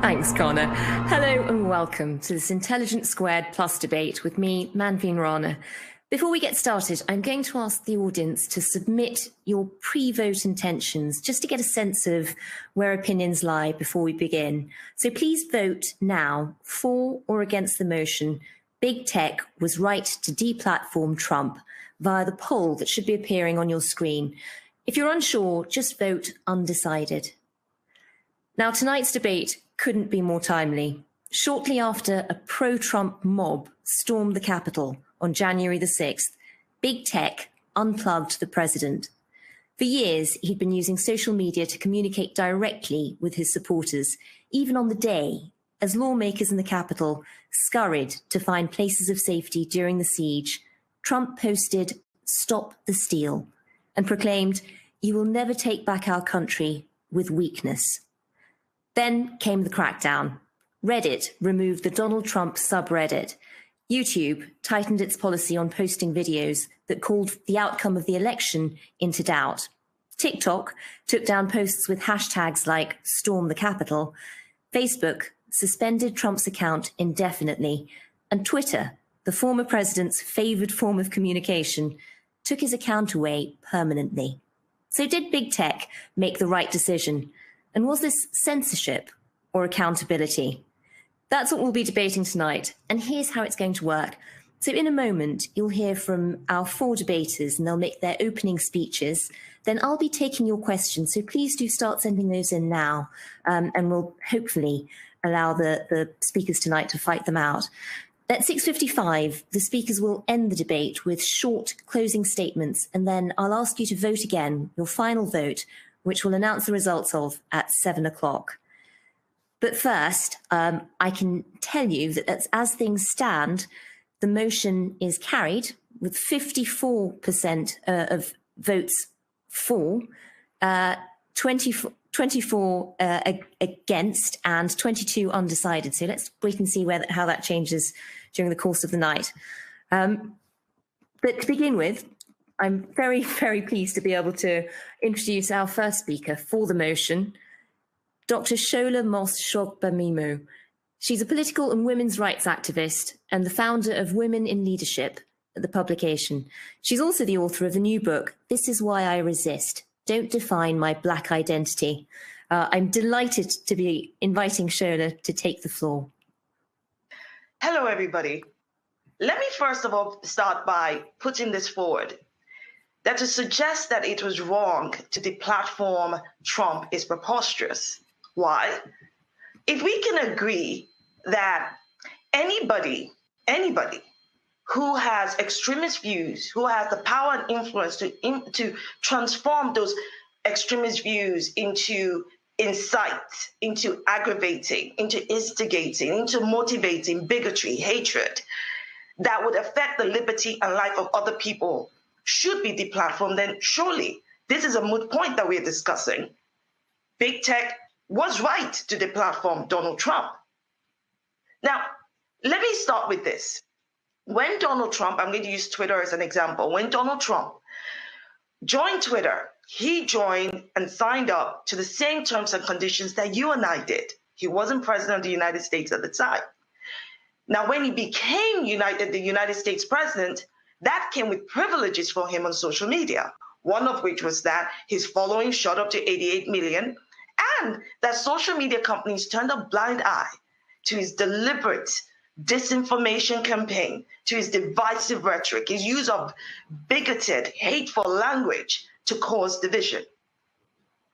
Thanks, Connor. Hello and welcome to this Intelligence Squared Plus debate with me, Manveen Rana. Before we get started, I'm going to ask the audience to submit your pre-vote intentions just to get a sense of where opinions lie before we begin. So please vote now for or against the motion, Big Tech was right to deplatform Trump, via the poll that should be appearing on your screen. If you're unsure, just vote undecided. Now, tonight's debate couldn't be more timely. Shortly after a pro-Trump mob stormed the Capitol on January the 6th, Big Tech unplugged the president. For years, he'd been using social media to communicate directly with his supporters, even on the day, as lawmakers in the Capitol scurried to find places of safety during the siege. Trump posted, "Stop the steal," and proclaimed, "You will never take back our country with weakness." Then came the crackdown. Reddit removed the Donald Trump subreddit. YouTube tightened its policy on posting videos that called the outcome of the election into doubt. TikTok took down posts with hashtags like "Storm the Capitol." Facebook suspended Trump's account indefinitely. And Twitter, the former president's favored form of communication, took his account away permanently. So did Big Tech make the right decision? And was this censorship or accountability? That's what we'll be debating tonight. And here's how it's going to work. So in a moment, you'll hear from our four debaters and they'll make their opening speeches. Then I'll be taking your questions. So please do start sending those in now. And we'll hopefully allow the speakers tonight to fight them out. At 6:55, the speakers will end the debate with short closing statements. And then I'll ask you to vote again, your final vote, which we'll announce the results of at 7 o'clock. But first, I can tell you that as things stand, the motion is carried with 54% of votes for, 24 against, and 22 undecided. So let's wait and see how that changes during the course of the night. But to begin with, I'm very, very pleased to be able to introduce our first speaker for the motion, Dr. Shola Mos-Shogbamimo. She's a political and women's rights activist and the founder of Women in Leadership, the publication. She's also the author of the new book, This Is Why I Resist, Don't Define My Black Identity. I'm delighted to be inviting Shola to take the floor. Hello, everybody. Let me first of all start by putting this forward, that to suggest that it was wrong to deplatform Trump is preposterous. Why? If we can agree that anybody who has extremist views, who has the power and influence to transform those extremist views into incite, into aggravating, into instigating, into motivating bigotry, hatred, that would affect the liberty and life of other people, should be deplatformed, then surely this is a moot point that we're discussing. Big Tech was right to deplatform Donald Trump. Now, let me start with this. When Donald Trump, I'm going to use Twitter as an example, when Donald Trump joined Twitter, he joined and signed up to the same terms and conditions that you and I did. He wasn't president of the United States at the time. Now, when he became the United States president, that came with privileges for him on social media, one of which was that his following shot up to 88 million, and that social media companies turned a blind eye to his deliberate disinformation campaign, to his divisive rhetoric, his use of bigoted, hateful language to cause division.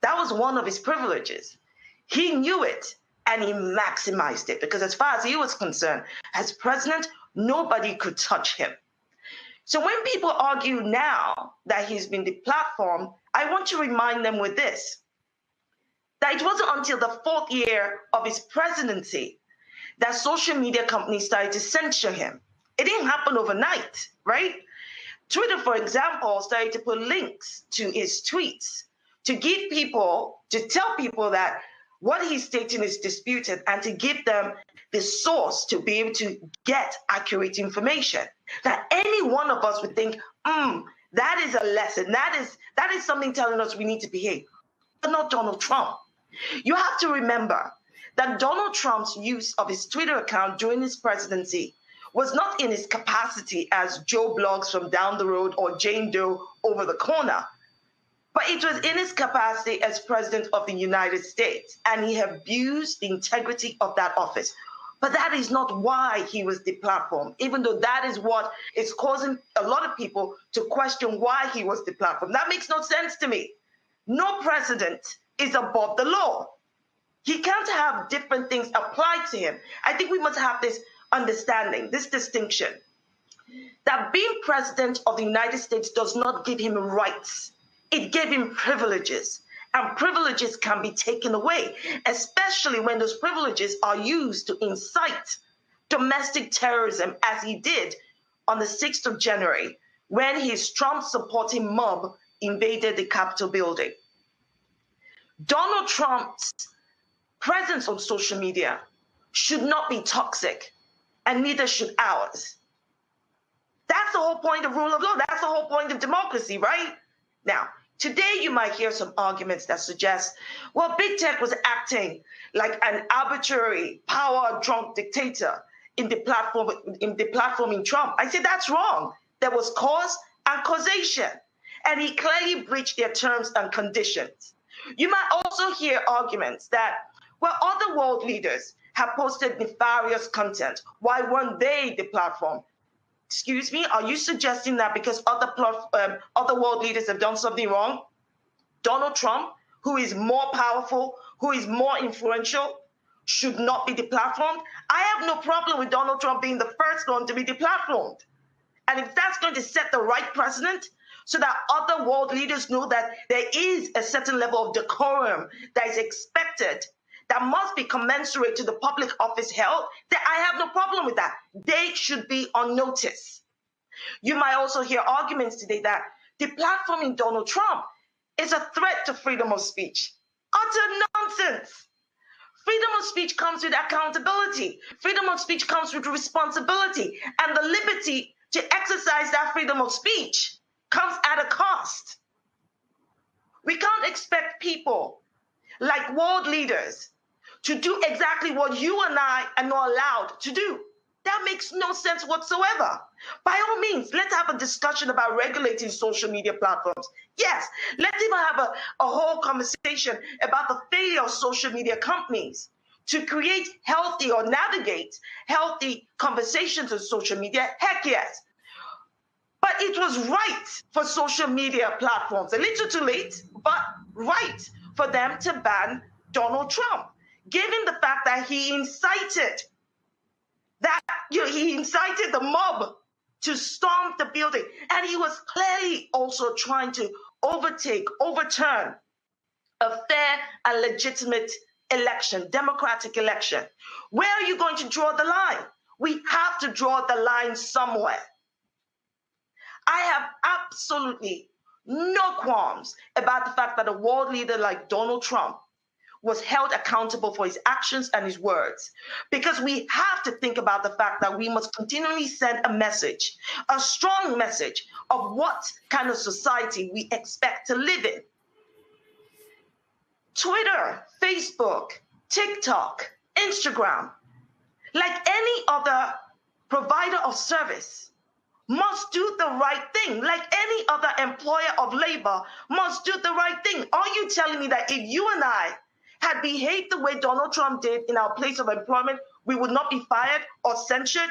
That was one of his privileges. He knew it and he maximized it because as far as he was concerned, as president, nobody could touch him. So when people argue now that he's been deplatformed, I want to remind them with this, that it wasn't until the 4th year of his presidency that social media companies started to censor him. It didn't happen overnight, right? Twitter, for example, started to put links to his tweets to tell people that what he's stating is disputed and to give them the source to be able to get accurate information. That any one of us would think, that is a lesson. That is something telling us we need to behave. But not Donald Trump. You have to remember that Donald Trump's use of his Twitter account during his presidency was not in his capacity as Joe Blogs from down the road or Jane Doe over the corner, but it was in his capacity as president of the United States, and he abused the integrity of that office. But that is not why he was deplatformed, even though that is what is causing a lot of people to question why he was deplatformed. That makes no sense to me. No president is above the law. He can't have different things applied to him. I think we must have this understanding, this distinction, that being president of the United States does not give him rights. It gave him privileges, and privileges can be taken away, especially when those privileges are used to incite domestic terrorism, as he did on the 6th of January, when his Trump-supporting mob invaded the Capitol building. Donald Trump's presence on social media should not be toxic, and neither should ours. That's the whole point of rule of law. That's the whole point of democracy, right? Now, today you might hear some arguments that suggest, well, big tech was acting like an arbitrary, power-drunk dictator in deplatforming Trump. I say that's wrong. There was cause and causation, and he clearly breached their terms and conditions. You might also hear arguments that, well, other world leaders have posted nefarious content. Why weren't they deplatformed? Excuse me, are you suggesting that because other world leaders have done something wrong, Donald Trump, who is more powerful, who is more influential, should not be deplatformed? I have no problem with Donald Trump being the first one to be deplatformed. And if that's going to set the right precedent so that other world leaders know that there is a certain level of decorum that is expected, that must be commensurate to the public office held, then I have no problem with that. They should be on notice. You might also hear arguments today that deplatforming Donald Trump is a threat to freedom of speech. Utter nonsense. Freedom of speech comes with accountability. Freedom of speech comes with responsibility. And the liberty to exercise that freedom of speech comes at a cost. We can't expect people like world leaders to do exactly what you and I are not allowed to do. That makes no sense whatsoever. By all means, let's have a discussion about regulating social media platforms. Yes, let's even have a whole conversation about the failure of social media companies to create healthy or navigate healthy conversations on social media. Heck yes. But it was right for social media platforms, a little too late, but right for them to ban Donald Trump, given the fact that he incited the mob to storm the building, and he was clearly also trying to overturn a fair and legitimate election, democratic election. Where are you going to draw the line? We have to draw the line somewhere. I have absolutely no qualms about the fact that a world leader like Donald Trump was held accountable for his actions and his words, because we have to think about the fact that we must continually send a message, a strong message of what kind of society we expect to live in. Twitter, Facebook, TikTok, Instagram, like any other provider of service, must do the right thing, like any other employer of labor must do the right thing. Are you telling me that if you and I had behaved the way Donald Trump did in our place of employment, we would not be fired or censured?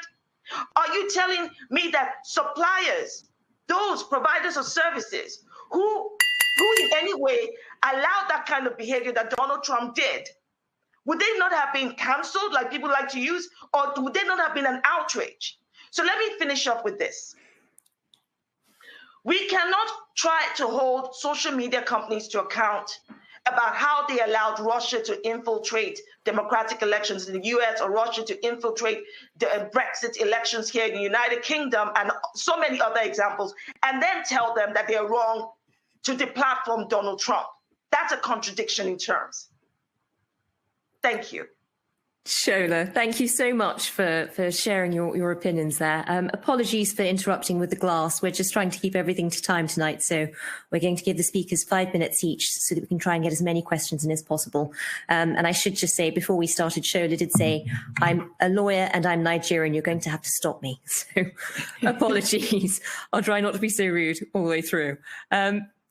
Are you telling me that suppliers, those providers of services who in any way allowed that kind of behavior that Donald Trump did, would they not have been canceled like people like to use, or would they not have been an outrage? So let me finish up with this. We cannot try to hold social media companies to account about how they allowed Russia to infiltrate democratic elections in the US, or Russia to infiltrate the Brexit elections here in the United Kingdom, and so many other examples, and then tell them that they are wrong to deplatform Donald Trump. That's a contradiction in terms. Thank you. Shola, thank you so much for sharing your opinions there. Apologies for interrupting with the glass. We're just trying to keep everything to time tonight, so we're going to give the speakers 5 minutes each so that we can try and get as many questions in as possible. And I should just say, before we started, Shola did say, I'm a lawyer and I'm Nigerian. You're going to have to stop me. So apologies. I'll try not to be so rude all the way through.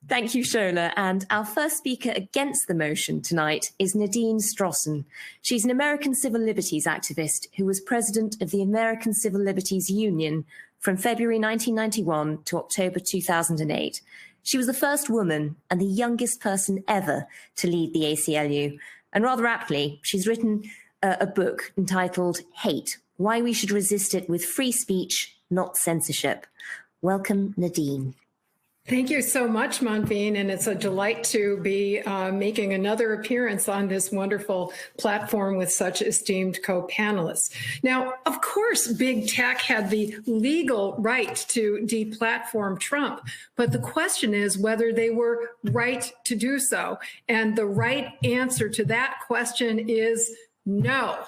Thank you, Shola. And our first speaker against the motion tonight is Nadine Strossen. She's an American civil liberties activist who was president of the American Civil Liberties Union from February 1991 to October 2008. She was the first woman and the youngest person ever to lead the ACLU. And rather aptly, she's written a book entitled Hate, Why We Should Resist It with Free Speech, Not Censorship. Welcome, Nadine. Thank you so much, Manveen, and it's a delight to be making another appearance on this wonderful platform with such esteemed co-panelists. Now, of course, big tech had the legal right to deplatform Trump, but the question is whether they were right to do so. And the right answer to that question is no.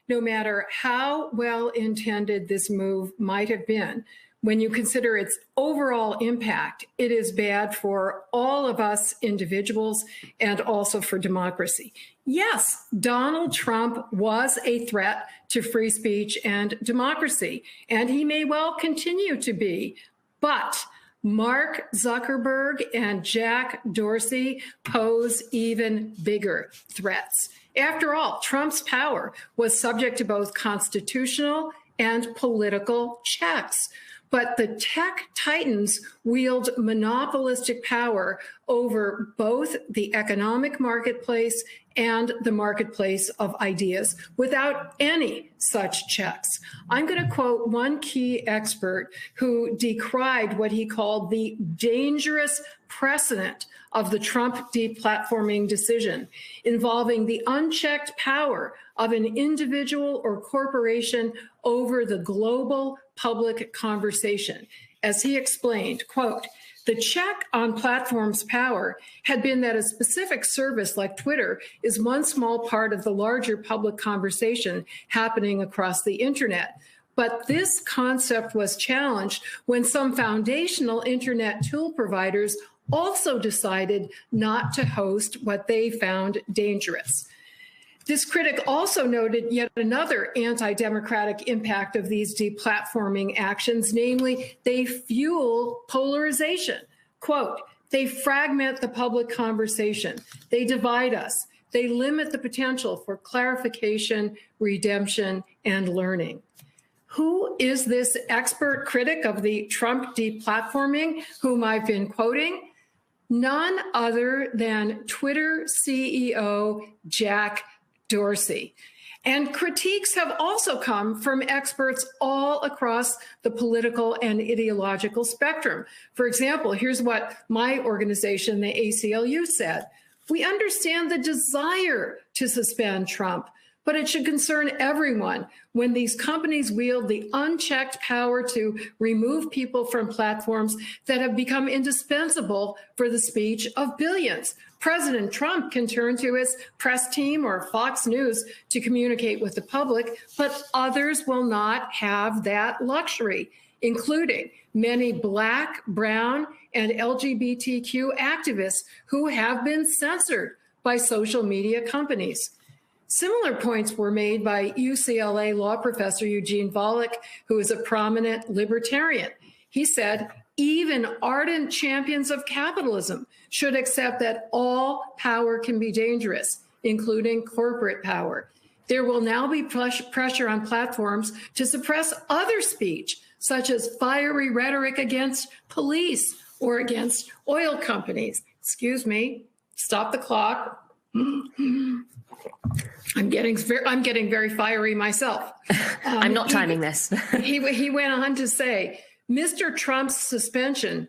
No matter how well-intended this move might have been, when you consider its overall impact, it is bad for all of us individuals and also for democracy. Yes, Donald Trump was a threat to free speech and democracy, and he may well continue to be, but Mark Zuckerberg and Jack Dorsey pose even bigger threats. After all, Trump's power was subject to both constitutional and political checks. But the tech titans wield monopolistic power over both the economic marketplace and the marketplace of ideas without any such checks. I'm going to quote one key expert who decried what he called the dangerous precedent of the Trump deplatforming decision involving the unchecked power of an individual or corporation over the global public conversation. As he explained, quote, the check on platforms' power had been that a specific service like Twitter is one small part of the larger public conversation happening across the internet. But this concept was challenged when some foundational internet tool providers also decided not to host what they found dangerous. This critic also noted yet another anti-democratic impact of these deplatforming actions, namely, they fuel polarization. Quote, they fragment the public conversation. They divide us. They limit the potential for clarification, redemption, and learning. Who is this expert critic of the Trump deplatforming whom I've been quoting? None other than Twitter CEO Jack Dorsey. And critiques have also come from experts all across the political and ideological spectrum. For example, here's what my organization, the ACLU, said. We understand the desire to suspend Trump, but it should concern everyone when these companies wield the unchecked power to remove people from platforms that have become indispensable for the speech of billions. President Trump can turn to his press team or Fox News to communicate with the public, but others will not have that luxury, including many Black, brown, and LGBTQ activists who have been censored by social media companies. Similar points were made by UCLA law professor Eugene Volokh, who is a prominent libertarian. He said, even ardent champions of capitalism should accept that all power can be dangerous, including corporate power. There will now be pressure on platforms to suppress other speech, such as fiery rhetoric against police or against oil companies. Excuse me, stop the clock. I'm getting very fiery myself. I'm not timing this. He went on to say, Mr. Trump's suspension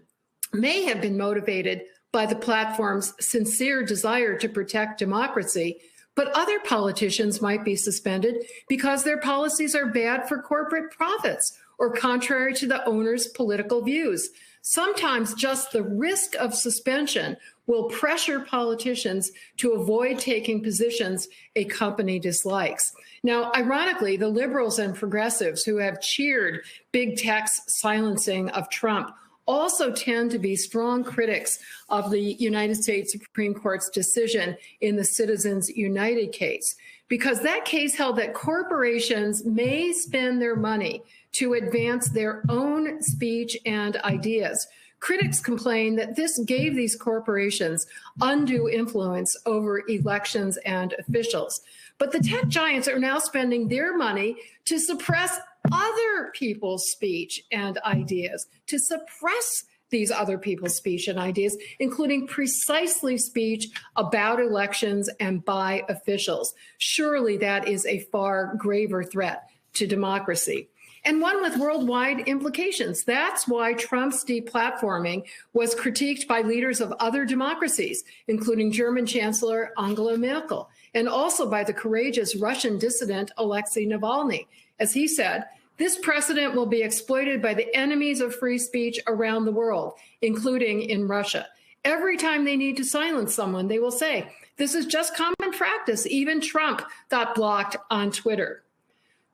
may have been motivated by the platform's sincere desire to protect democracy, but other politicians might be suspended because their policies are bad for corporate profits or contrary to the owner's political views. Sometimes just the risk of suspension will pressure politicians to avoid taking positions a company dislikes. Now, ironically, the liberals and progressives who have cheered big tech's silencing of Trump also tend to be strong critics of the United States Supreme Court's decision in the Citizens United case, because that case held that corporations may spend their money to advance their own speech and ideas. Critics complain that this gave these corporations undue influence over elections and officials. But the tech giants are now spending their money to suppress other people's speech and ideas, to suppress these other people's speech and ideas, including precisely speech about elections and by officials. Surely that is a far graver threat to democracy, and one with worldwide implications. That's why Trump's deplatforming was critiqued by leaders of other democracies, including German Chancellor Angela Merkel, and also by the courageous Russian dissident Alexei Navalny. As he said, this precedent will be exploited by the enemies of free speech around the world, including in Russia. Every time they need to silence someone, they will say, this is just common practice. Even Trump got blocked on Twitter.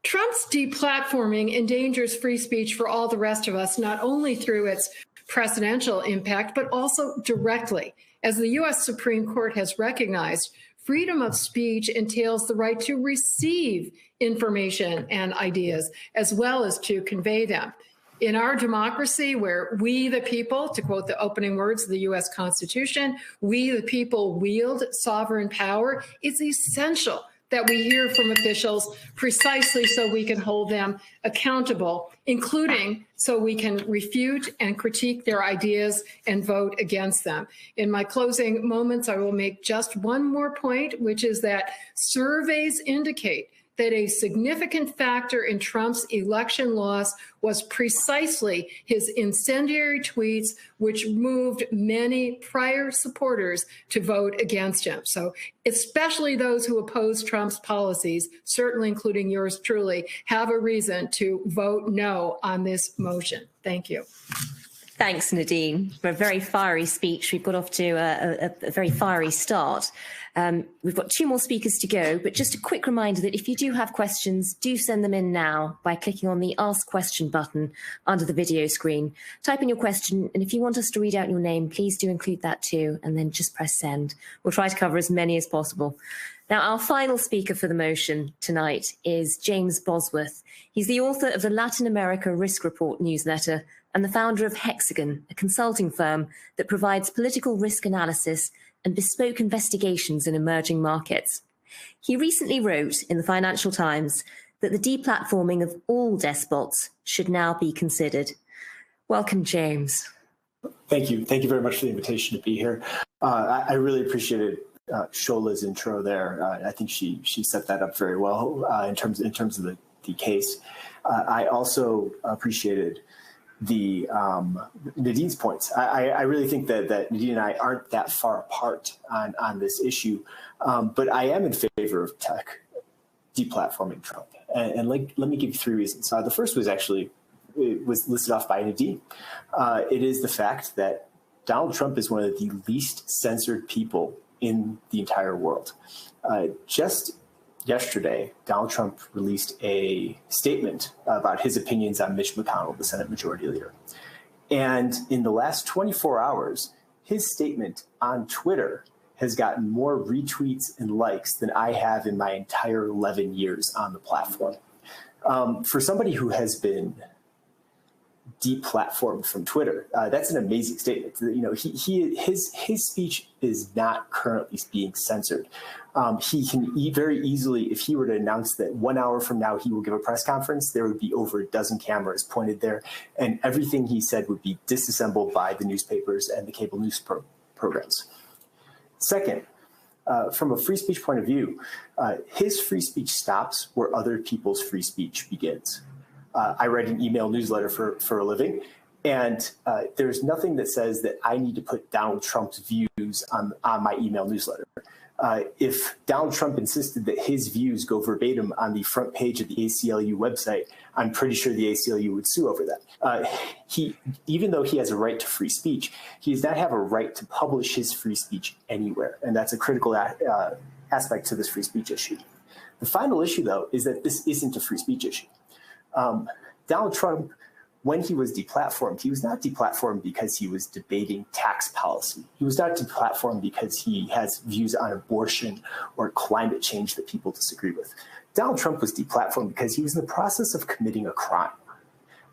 Trump's deplatforming endangers free speech for all the rest of us, not only through its precedential impact, but also directly. As the U.S. Supreme Court has recognized, freedom of speech entails the right to receive information and ideas, as well as to convey them. In our democracy, where we the people, to quote the opening words of the U.S. Constitution, we the people wield sovereign power, it's essential that we hear from officials precisely so we can hold them accountable, including so we can refute and critique their ideas and vote against them. In my closing moments, I will make just one more point, which is that surveys indicate that a significant factor in Trump's election loss was precisely his incendiary tweets, which moved many prior supporters to vote against him. So especially those who oppose Trump's policies, certainly including yours truly, have a reason to vote no on this motion. Thank you. Thanks, Nadine, for a very fiery speech. We've got off to a very fiery start. We've got two more speakers to go, but just a quick reminder that if you do have questions, do send them in now by clicking on the Ask Question button under the video screen. Type in your question, and if you want us to read out your name, please do include that too, and then just press send. We'll try to cover as many as possible. Now, our final speaker for the motion tonight is James Bosworth. He's the author of the Latin America Risk Report newsletter and the founder of Hexagon, a consulting firm that provides political risk analysis and bespoke investigations in emerging markets. He recently wrote in the Financial Times that the deplatforming of all despots should now be considered. Welcome, James. Thank you. Thank you very much for the invitation to be here. I really appreciated Shola's intro there. I think she set that up very well in terms of the case. I also appreciated Nadine's points. I really think that Nadine and I aren't that far apart on this issue, but I am in favor of tech deplatforming Trump. And let me give you three reasons. The first was it was listed off by Nadine. It is the fact that Donald Trump is one of the least censored people in the entire world. Just yesterday, Donald Trump released a statement about his opinions on Mitch McConnell, the Senate Majority Leader. And in the last 24 hours, his statement on Twitter has gotten more retweets and likes than I have in my entire 11 years on the platform. For somebody who has been deplatformed from Twitter, that's an amazing statement. You know, his speech is not currently being censored. He can very easily, if he were to announce that 1 hour from now he will give a press conference, there would be over a dozen cameras pointed there, and everything he said would be disassembled by the newspapers and the cable news programs. Second, from a free speech point of view, his free speech stops where other people's free speech begins. I write an email newsletter for a living, and there's nothing that says that I need to put Donald Trump's views on my email newsletter. If Donald Trump insisted that his views go verbatim on the front page of the ACLU website, I'm pretty sure the ACLU would sue over that. Even though he has a right to free speech, he does not have a right to publish his free speech anywhere. And that's a critical aspect to this free speech issue. The final issue, though, is that this isn't a free speech issue. Donald Trump, when he was deplatformed, he was not deplatformed because he was debating tax policy. He was not deplatformed because he has views on abortion or climate change that people disagree with. Donald Trump was deplatformed because he was in the process of committing a crime.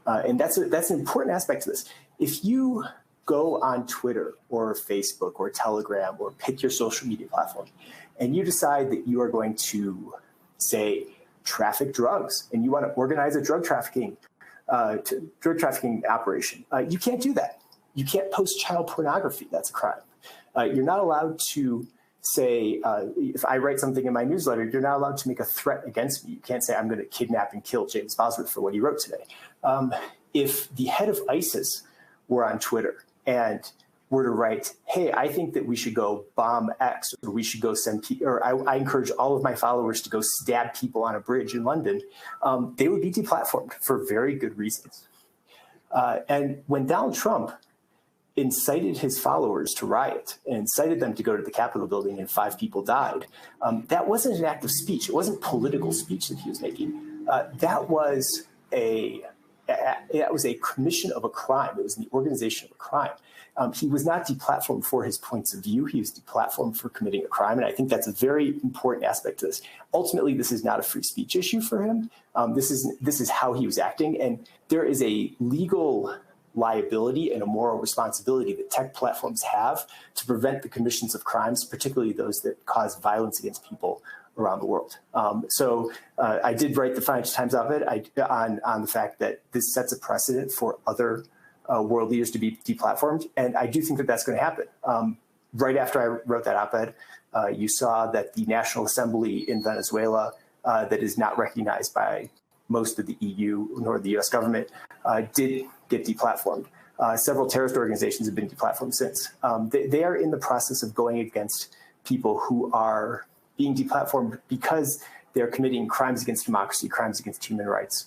And that's an important aspect to this. If you go on Twitter or Facebook or Telegram or pick your social media platform, and you decide that you are going to, say, traffic drugs, and you want to organize a drug trafficking operation, you can't do that. You can't post child pornography. That's a crime. You're not allowed to say, if I write something in my newsletter, you're not allowed to make a threat against me. You can't say, I'm going to kidnap and kill James Bosworth for what he wrote today. If the head of ISIS were on Twitter and were to write, hey, I think that we should go bomb X, or we should go send people, or I encourage all of my followers to go stab people on a bridge in London, they would be deplatformed for very good reasons. And when Donald Trump incited his followers to riot and incited them to go to the Capitol building and 5 people died, that wasn't an act of speech. It wasn't political speech that he was making. That was a commission of a crime. It was the organization of a crime. He was not deplatformed for his points of view. He was deplatformed for committing a crime. And I think that's a very important aspect to this. Ultimately, this is not a free speech issue for him. This is how he was acting. And there is a legal liability and a moral responsibility that tech platforms have to prevent the commissions of crimes, particularly those that cause violence against people around the world. So I did write the Financial Times op-ed on the fact that this sets a precedent for other world leaders to be deplatformed. And I do think that that's going to happen. Right after I wrote that op-ed, you saw that the National Assembly in Venezuela, that is not recognized by most of the EU nor the US government, did get deplatformed. Several terrorist organizations have been deplatformed since. They are in the process of going against people who are being deplatformed because they're committing crimes against democracy, crimes against human rights,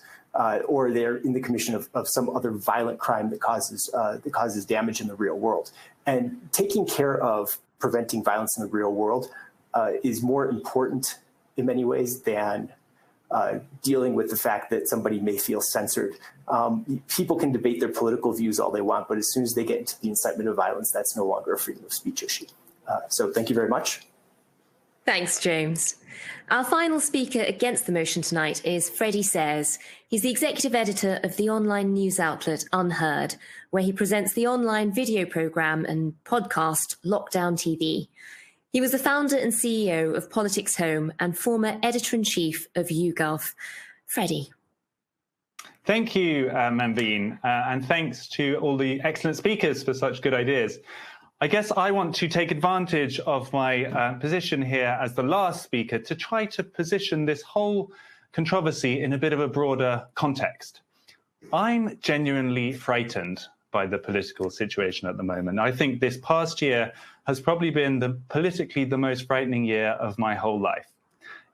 or they're in the commission of some other violent crime that causes damage in the real world. And taking care of preventing violence in the real world is more important in many ways than dealing with the fact that somebody may feel censored. People can debate their political views all they want, but as soon as they get into the incitement of violence, that's no longer a freedom of speech issue. So thank you very much. Thanks, James. Our final speaker against the motion tonight is Freddie Sayers. He's the executive editor of the online news outlet Unheard, where he presents the online video program and podcast Lockdown TV. He was the founder and CEO of Politics Home and former editor-in-chief of YouGov. Freddie. Thank you, Manveen, and thanks to all the excellent speakers for such good ideas. I guess I want to take advantage of my position here as the last speaker to try to position this whole controversy in a bit of a broader context. I'm genuinely frightened by the political situation at the moment. I think this past year has probably been politically the most frightening year of my whole life.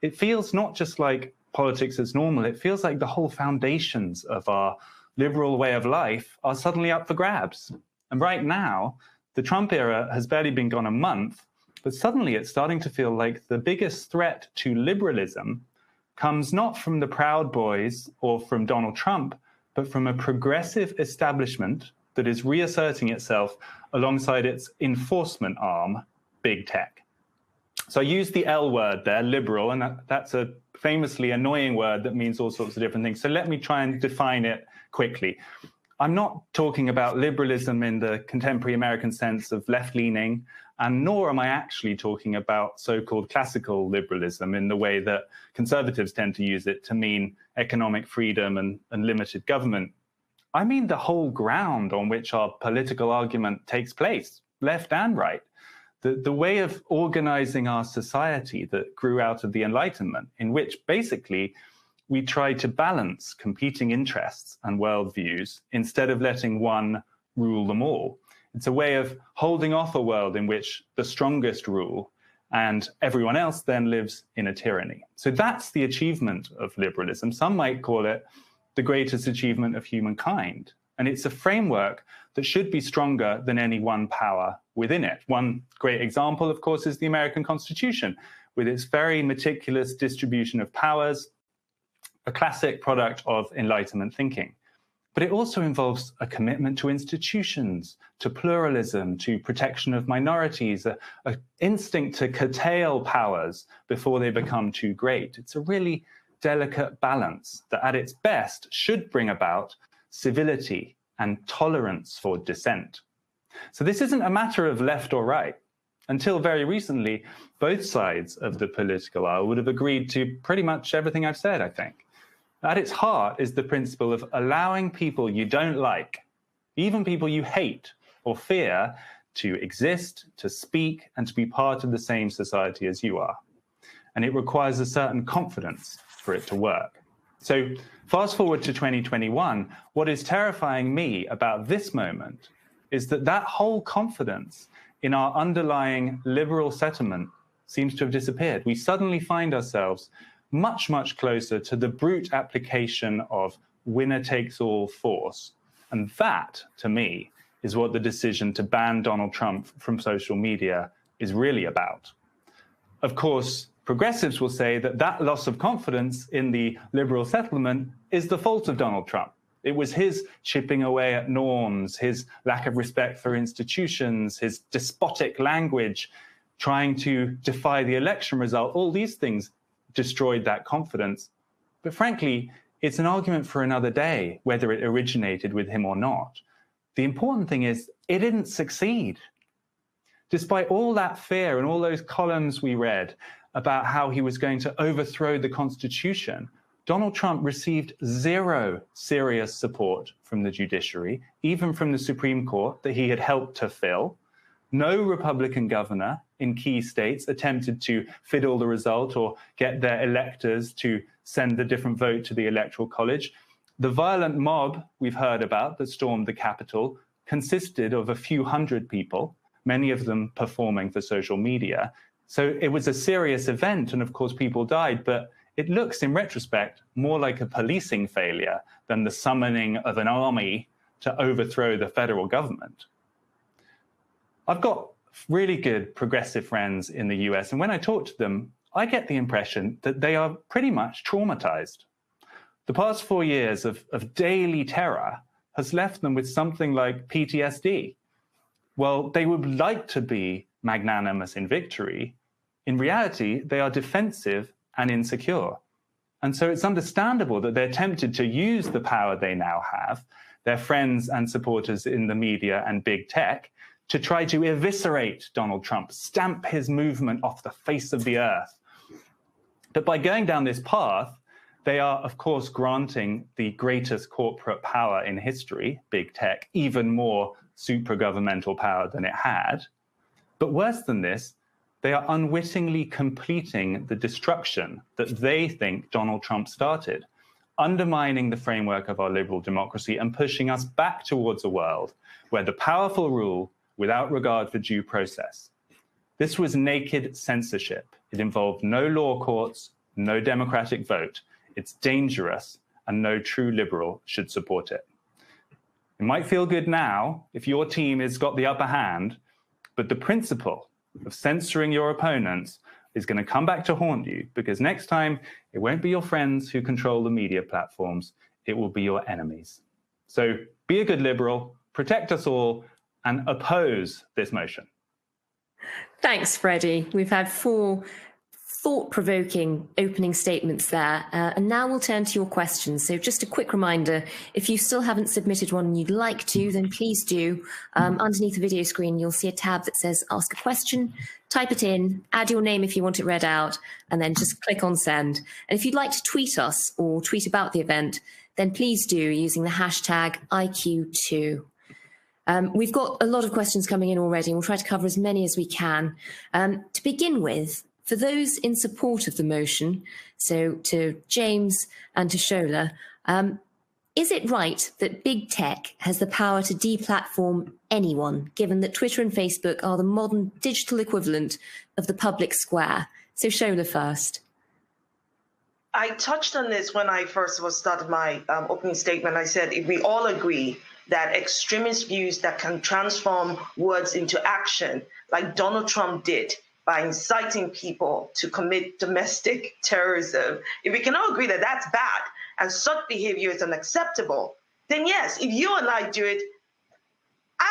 It feels not just like politics as normal, it feels like the whole foundations of our liberal way of life are suddenly up for grabs. And right now, the Trump era has barely been gone a month, but suddenly it's starting to feel like the biggest threat to liberalism comes not from the Proud Boys or from Donald Trump, but from a progressive establishment that is reasserting itself alongside its enforcement arm, big tech. So I use the L word there, liberal, and that's a famously annoying word that means all sorts of different things. So let me try and define it quickly. I'm not talking about liberalism in the contemporary American sense of left-leaning, and nor am I actually talking about so-called classical liberalism in the way that conservatives tend to use it to mean economic freedom and limited government. I mean the whole ground on which our political argument takes place, left and right. The way of organizing our society that grew out of the Enlightenment, in which basically we try to balance competing interests and worldviews instead of letting one rule them all. It's a way of holding off a world in which the strongest rule and everyone else then lives in a tyranny. So that's the achievement of liberalism. Some might call it the greatest achievement of humankind. And it's a framework that should be stronger than any one power within it. One great example, of course, is the American Constitution, with its very meticulous distribution of powers, a classic product of Enlightenment thinking. But it also involves a commitment to institutions, to pluralism, to protection of minorities, an instinct to curtail powers before they become too great. It's a really delicate balance that at its best should bring about civility and tolerance for dissent. So this isn't a matter of left or right. Until very recently, both sides of the political aisle would have agreed to pretty much everything I've said, I think. At its heart is the principle of allowing people you don't like, even people you hate or fear, to exist, to speak, and to be part of the same society as you are. And it requires a certain confidence for it to work. So fast forward to 2021, what is terrifying me about this moment is that that whole confidence in our underlying liberal settlement seems to have disappeared. We suddenly find ourselves much, much closer to the brute application of winner-takes-all force. And that, to me, is what the decision to ban Donald Trump from social media is really about. Of course, progressives will say that that loss of confidence in the liberal settlement is the fault of Donald Trump. It was his chipping away at norms, his lack of respect for institutions, his despotic language, trying to defy the election result. All these things destroyed that confidence. But frankly, it's an argument for another day, whether it originated with him or not. The important thing is it didn't succeed. Despite all that fear and all those columns we read about how he was going to overthrow the Constitution, Donald Trump received zero serious support from the judiciary, even from the Supreme Court that he had helped to fill. No Republican governor in key states attempted to fiddle the result or get their electors to send a different vote to the Electoral College. The violent mob we've heard about that stormed the Capitol consisted of a few hundred people, many of them performing for social media. So it was a serious event, and of course people died, but it looks in retrospect more like a policing failure than the summoning of an army to overthrow the federal government. I've got really good progressive friends in the US, and when I talk to them, I get the impression that they are pretty much traumatized. The past 4 years of daily terror has left them with something like PTSD. Well, they would like to be magnanimous in victory. In reality, they are defensive and insecure. And so it's understandable that they're tempted to use the power they now have, their friends and supporters in the media and big tech, to try to eviscerate Donald Trump, stamp his movement off the face of the earth. But by going down this path, they are, of course, granting the greatest corporate power in history, big tech, even more supragovernmental power than it had. But worse than this, they are unwittingly completing the destruction that they think Donald Trump started, undermining the framework of our liberal democracy and pushing us back towards a world where the powerful rule without regard for due process. This was naked censorship. It involved no law courts, no democratic vote. It's dangerous, and no true liberal should support it. It might feel good now if your team has got the upper hand, but the principle of censoring your opponents is going to come back to haunt you, because next time it won't be your friends who control the media platforms, it will be your enemies. So be a good liberal, protect us all, and oppose this motion. Thanks, Freddie. We've had 4 thought-provoking opening statements there. And now we'll turn to your questions. So just a quick reminder, if you still haven't submitted one and you'd like to, then please do. Underneath the video screen, you'll see a tab that says Ask a Question. Type it in, add your name if you want it read out, and then just click on Send. And if you'd like to tweet us or tweet about the event, then please do using the hashtag IQ2. We've got a lot of questions coming in already, and we'll try to cover as many as we can. To begin with, for those in support of the motion, so to James and to Shola, Is it right that big tech has the power to deplatform anyone, given that Twitter and Facebook are the modern digital equivalent of the public square? So Shola first. I touched on this when I first started my opening statement. I said, if we all agree that extremist views that can transform words into action, like Donald Trump did by inciting people to commit domestic terrorism, if we can all agree that that's bad and such behavior is unacceptable, then yes, if you and I do it,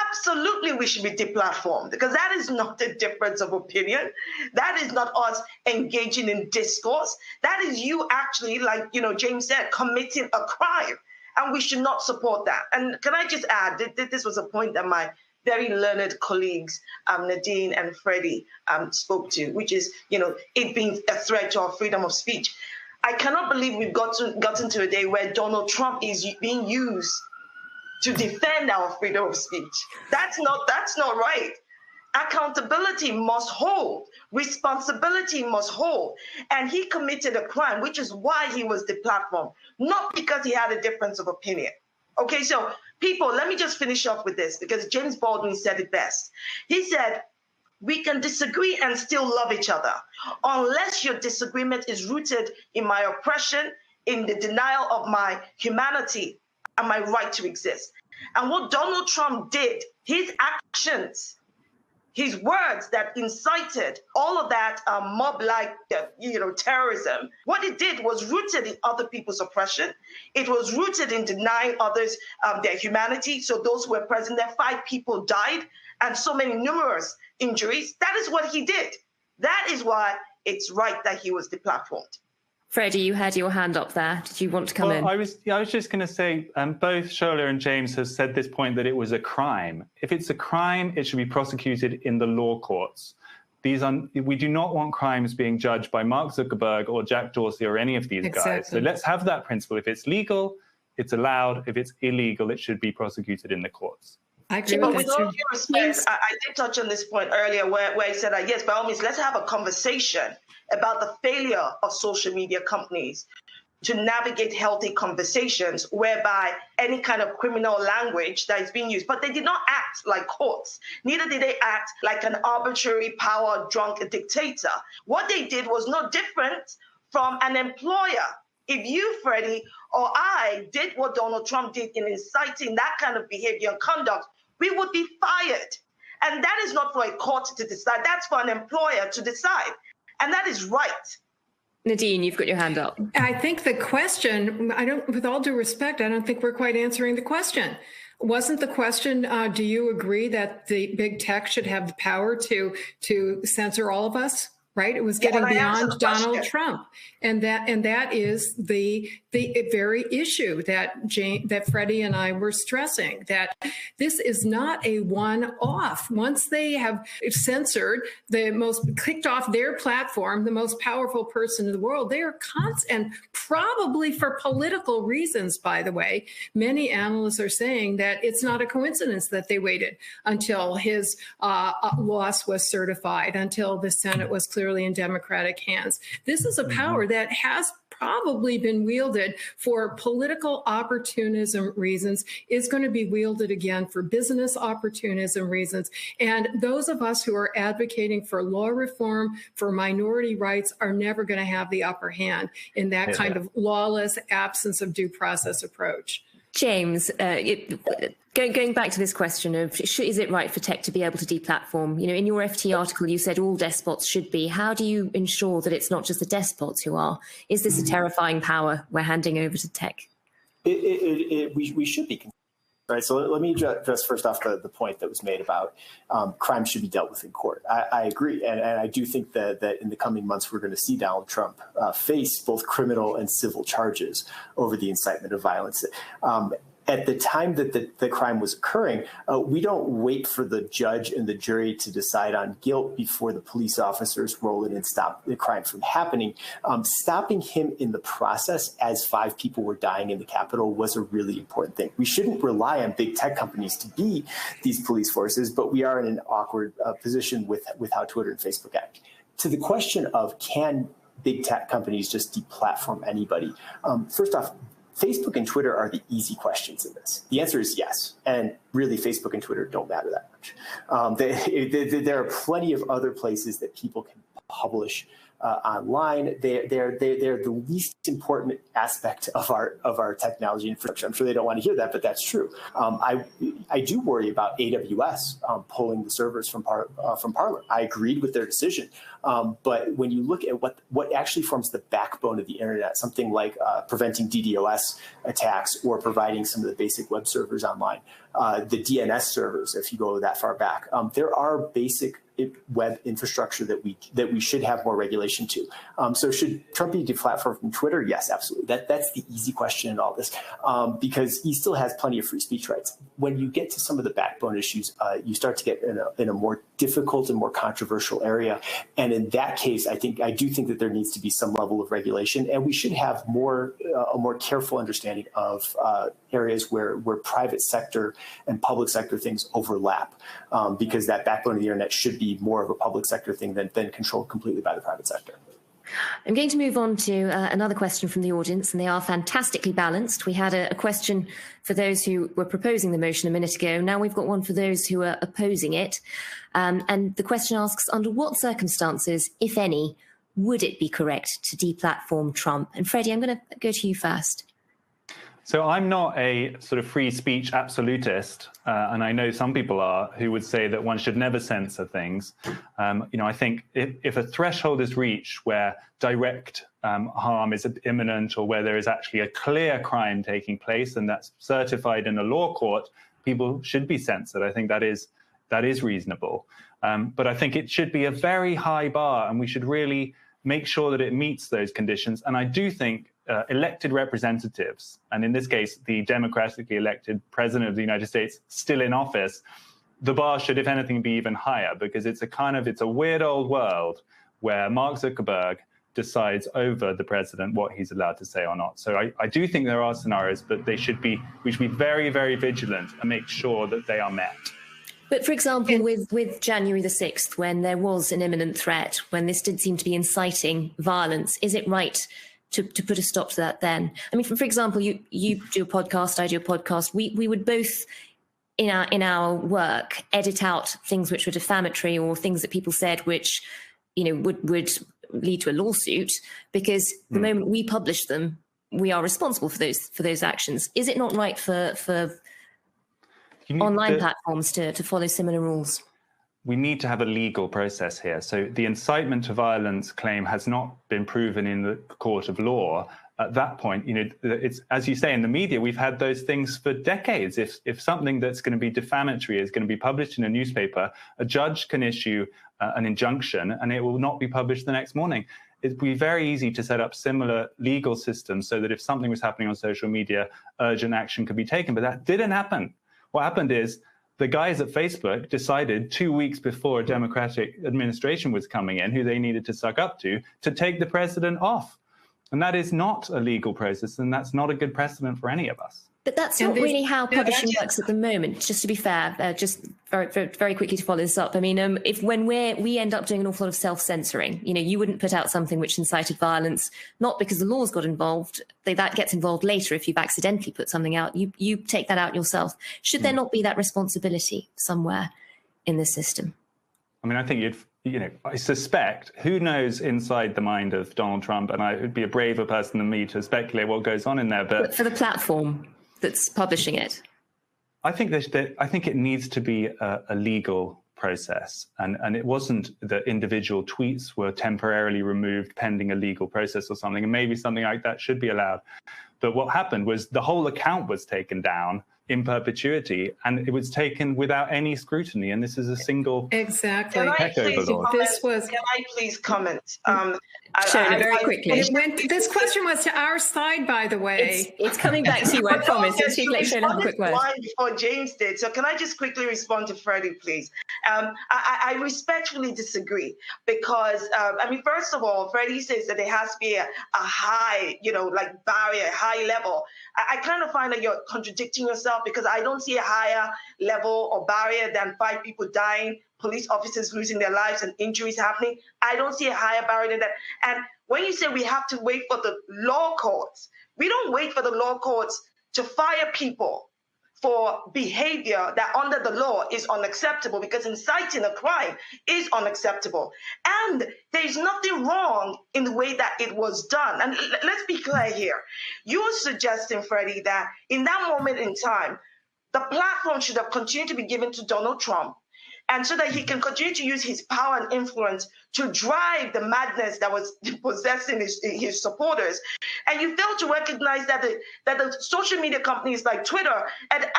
absolutely we should be deplatformed, because that is not a difference of opinion. That is not us engaging in discourse. That is you actually, like James said, committing a crime, and we should not support that. And can I just add that this was a point that my very learned colleagues, Nadine and Freddie, spoke to, which is, it being a threat to our freedom of speech. I cannot believe we've gotten to a day where Donald Trump is being used to defend our freedom of speech. That's not right. Accountability must hold. Responsibility must hold. And he committed a crime, which is why he was deplatformed, not because he had a difference of opinion. Okay, so people, let me just finish off with this, because James Baldwin said it best. He said, we can disagree and still love each other, unless your disagreement is rooted in my oppression, in the denial of my humanity and my right to exist. And what Donald Trump did, his actions, his words that incited all of that mob-like, terrorism, what it did was rooted in other people's oppression. It was rooted in denying others their humanity. So those who were present there, 5 people died, and so many numerous injuries. That is what he did. That is why it's right that he was deplatformed. Freddie, you had your hand up there. Did you want to come in? I was just going to say, both Shola and James have said this point that it was a crime. If it's a crime, it should be prosecuted in the law courts. We do not want crimes being judged by Mark Zuckerberg or Jack Dorsey or any of these guys. So let's have that principle. If it's legal, it's allowed. If it's illegal, it should be prosecuted in the courts. I agree with with that all too. due respect, I did touch on this point earlier where I said, yes, by all means, let's have a conversation about the failure of social media companies to navigate healthy conversations whereby any kind of criminal language that is being used, but they did not act like courts. Neither did they act like an arbitrary power-drunk dictator. What they did was no different from an employer. If you, Freddie, or I did what Donald Trump did in inciting that kind of behavior and conduct, we would be fired. And that is not for a court to decide. That's for an employer to decide. And that is right. Nadine, you've got your hand up. I think the question, with all due respect, I don't think we're quite answering the question. Wasn't the question, do you agree that the big tech should have the power to censor all of us? Right? It was getting beyond Donald Trump. And that is the very issue that Freddie and I were stressing, that this is not a one-off. Once they have censored kicked off their platform, the most powerful person in the world, they are and probably for political reasons, by the way, many analysts are saying that it's not a coincidence that they waited until his loss was certified, until the Senate was clearly in Democratic hands. This is a power that has probably been wielded for political opportunism reasons, is going to be wielded again for business opportunism reasons. And those of us who are advocating for law reform, for minority rights, are never going to have the upper hand in that kind of lawless absence of due process approach. James, going back to this question of is it right for tech to be able to deplatform? In your FT article, you said all despots should be. How do you ensure that it's not just the despots who are? Is this a terrifying power we're handing over to tech? We should be. Right. So let me address first off the point that was made about crime should be dealt with in court. I agree. And I do think that in the coming months, we're going to see Donald Trump face both criminal and civil charges over the incitement of violence. At the time that the crime was occurring, we don't wait for the judge and the jury to decide on guilt before the police officers roll in and stop the crime from happening. Stopping him in the process as 5 people were dying in the Capitol was a really important thing. We shouldn't rely on big tech companies to be these police forces, but we are in an awkward position with how Twitter and Facebook act. To the question of can big tech companies just deplatform anybody? First off, Facebook and Twitter are the easy questions in this. The answer is yes. And really, Facebook and Twitter don't matter that much. There are plenty of other places that people can publish online. They're the least important aspect of our technology infrastructure. I'm sure they don't want to hear that, but that's true. I do worry about AWS pulling the servers from Parler. I agreed with their decision, but when you look at what actually forms the backbone of the internet, something like preventing DDoS attacks or providing some of the basic web servers online, the DNS servers, if you go that far back, there are basic web infrastructure that we should have more regulation to. So should Trump be deplatformed from Twitter? Yes, absolutely. That's the easy question in all this, because he still has plenty of free speech rights. When you get to some of the backbone issues, you start to get in a more difficult and more controversial area. And in that case, I do think that there needs to be some level of regulation, and we should have a more careful understanding of areas where private sector and public sector things overlap, because that backbone of the internet should be more of a public sector thing than controlled completely by the private sector. I'm going to move on to another question from the audience, and they are fantastically balanced. We had a question for those who were proposing the motion a minute ago. Now we've got one for those who are opposing it. And the question asks, under what circumstances, if any, would it be correct to deplatform Trump? And Freddie, I'm going to go to you first. So I'm not a sort of free speech absolutist, and I know some people are who would say that one should never censor things. I think if a threshold is reached where direct harm is imminent, or where there is actually a clear crime taking place and that's certified in a law court, people should be censored. I think that is reasonable. But I think it should be a very high bar, and we should really make sure that it meets those conditions. And I do think elected representatives, and in this case, the democratically elected president of the United States still in office, the bar should, if anything, be even higher, because it's a weird old world where Mark Zuckerberg decides over the president what he's allowed to say or not. So I do think there are scenarios, but we should be very, very vigilant and make sure that they are met. But for example, with January the 6th, when there was an imminent threat, when this did seem to be inciting violence, is it right to put a stop to that then? I mean, for example, you do a podcast, I do a podcast. We would both, in our work, edit out things which were defamatory or things that people said which, would lead to a lawsuit, because the moment we publish them, we are responsible for those actions. Is it not right for online platforms to follow similar rules? We need to have a legal process here. So the incitement to violence claim has not been proven in the court of law. At that point, it's, as you say, in the media, we've had those things for decades. If something that's going to be defamatory is going to be published in a newspaper, a judge can issue an injunction and it will not be published the next morning. It'd be very easy to set up similar legal systems so that if something was happening on social media, urgent action could be taken. But that didn't happen. What happened is, the guys at Facebook decided 2 weeks before a Democratic administration was coming in, who they needed to suck up to take the president off. And that is not a legal process, and that's not a good precedent for any of us. But that's not really how publishing works at the moment, just to be fair, just very, very quickly to follow this up. I mean, when we end up doing an awful lot of self-censoring, you wouldn't put out something which incited violence, not because the laws got involved, that gets involved later if you've accidentally put something out, you take that out yourself. Should there not be that responsibility somewhere in the system? I mean, I think I suspect, who knows inside the mind of Donald Trump, and I would be a braver person than me to speculate what goes on in there. But for the platform that's publishing it, I think it needs to be a legal process, and it wasn't that individual tweets were temporarily removed pending a legal process or something, and maybe something like that should be allowed. But what happened was the whole account was taken down in perpetuity, and it was taken without any scrutiny. And this is a single exactly. Can I please comment? Very quickly. This question was to our side, by the way. It's coming back to you, I promise. Have a quick word. Before James did, so can I just quickly respond to Freddie, please? I respectfully disagree, because first of all, Freddie says that there has to be a high, barrier, high level. I kind of find that you're contradicting yourself, because I don't see a higher level or barrier than 5 people dying, police officers losing their lives, and injuries happening. I don't see a higher barrier than that. And when you say we have to wait for the law courts, we don't wait for the law courts to fire people for behavior that under the law is unacceptable, because inciting a crime is unacceptable. And there's nothing wrong in the way that it was done. And let's be clear here. You're suggesting, Freddie, that in that moment in time, the platform should have continued to be given to Donald Trump, and so that he can continue to use his power and influence to drive the madness that was possessing his supporters. And you fail to recognize that the social media companies like Twitter had